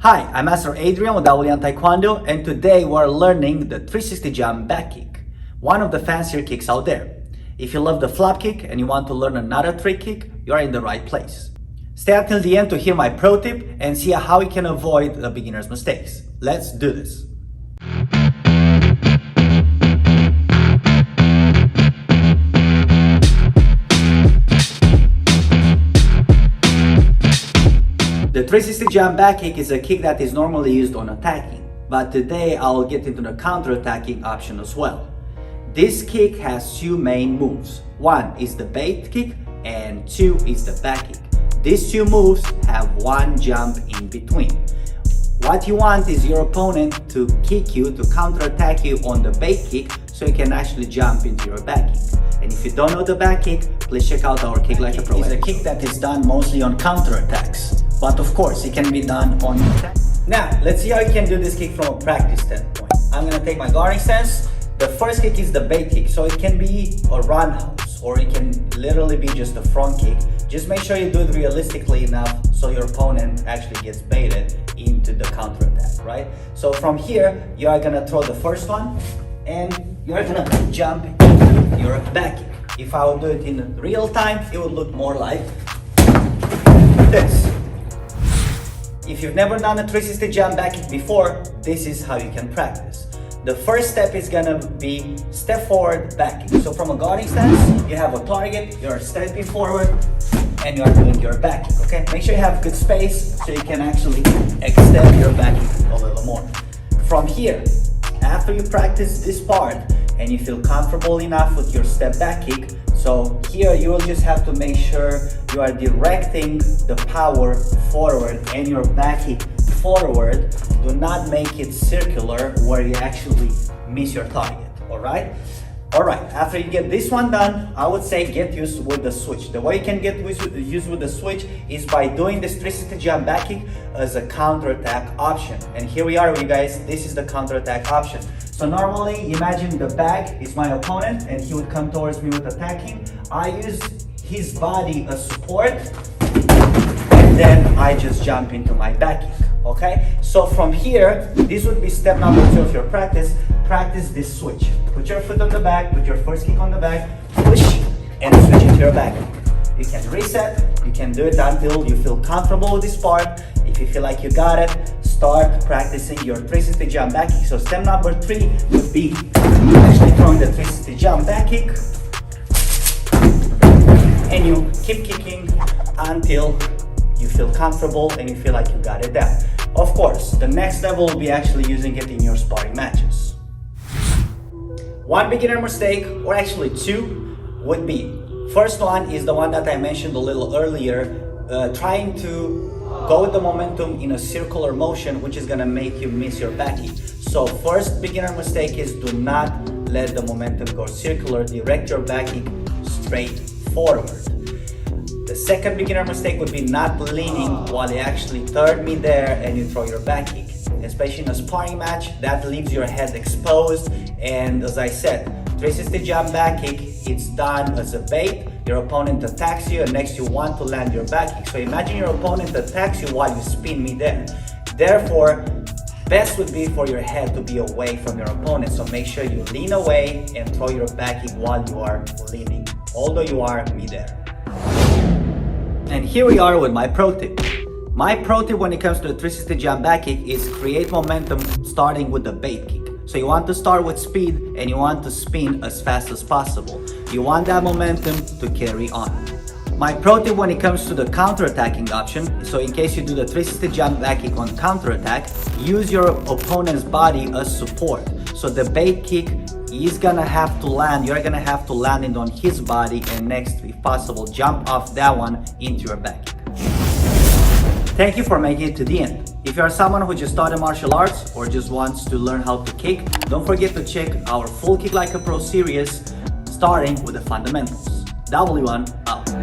Hi, I'm Master Adrian with W1 Taekwondo, and today we're learning the 360 jump back kick, one of the fancier kicks out there. If you love the flop kick and you want to learn another trick kick, you're in the right place. Stay until the end to hear my pro tip and see how you can avoid the beginner's mistakes. Let's do this. The 360 jump back kick is a kick that is normally used on attacking, but today I'll get into the counter-attacking option as well. This kick has two main moves. One is the bait kick and two is the back kick. These two moves have one jump in between. What you want is your opponent to kick you, to counter-attack you on the bait kick so you can actually jump into your back kick. And if you don't know the back kick, please check out our Kick Like a Pro. It's a kick that is done mostly on counter-attacks, but of course it can be done on attack. Now, let's see how you can do this kick from a practice standpoint. I'm gonna take my guarding stance. The first kick is the bait kick, so it can be a roundhouse or it can literally be just a front kick. Just make sure you do it realistically enough so your opponent actually gets baited into the counter attack, right? So from here, you are gonna throw the first one and you're gonna jump into your back kick. If I would do it in real time, it would look more like this. If you've never done a 360 jump back kick before, this is how you can practice. The first step is gonna be step forward, back kick. So from a guarding stance, you have a target, you're stepping forward, and you're doing your back kick, okay? Make sure you have good space so you can actually extend your back kick a little more. From here, after you practice this part and you feel comfortable enough with your step back kick, so here you will just have to make sure you are directing the power forward and your back kick forward. Do not make it circular where you actually miss your target, alright? Alright, after you get this one done, I would say get used with the switch. The way you can get used with the switch is by doing this 360 jump back kick as a counter-attack option. And here we are, you guys, this is the counter-attack option. So normally, imagine the back is my opponent and he would come towards me with attacking. I use his body as support and then I just jump into my back kick, okay? So from here, this would be step number 2 of your practice. Practice this switch. Put your foot on the back, put your first kick on the back, push, and switch into your back kick. You can reset, you can do it until you feel comfortable with this part. If you feel like you got it, start practicing your 360 jump back kick. So step number 3 would be actually throwing the 360 jump back kick, and you keep kicking until you feel comfortable and you feel like you got it down. Of course, the next level will be actually using it in your sparring matches. One beginner mistake, or actually two, would be, first one is the one that I mentioned a little earlier, trying to go with the momentum in a circular motion, which is gonna make you miss your back kick. So first beginner mistake is do not let the momentum go circular, direct your back kick straight forward. The second beginner mistake would be not leaning while you actually turn midair and you throw your back kick. Especially in a sparring match, that leaves your head exposed, and as I said, 360 jump back kick, it's done as a bait. Your opponent attacks you and next you want to land your back kick. So imagine your opponent attacks you while you spin midair. Therefore, best would be for your head to be away from your opponent, so make sure you lean away and throw your back kick while you are leaning, although you are midair. And here we are with my pro tip. My pro tip when it comes to the 360 jump back kick is create momentum starting with the bait kick. So you want to start with speed and you want to spin as fast as possible. You want that momentum to carry on. My pro tip when it comes to the counter-attacking option, so in case you do the 360 jump back kick on counter-attack, use your opponent's body as support. So the bait kick is gonna have to land, you're gonna have to land it on his body and next, if possible, jump off that one into your back kick. Thank you for making it to the end. If you are someone who just started martial arts or just wants to learn how to kick, don't forget to check our full Kick Like a Pro series starting with the fundamentals. W1 out.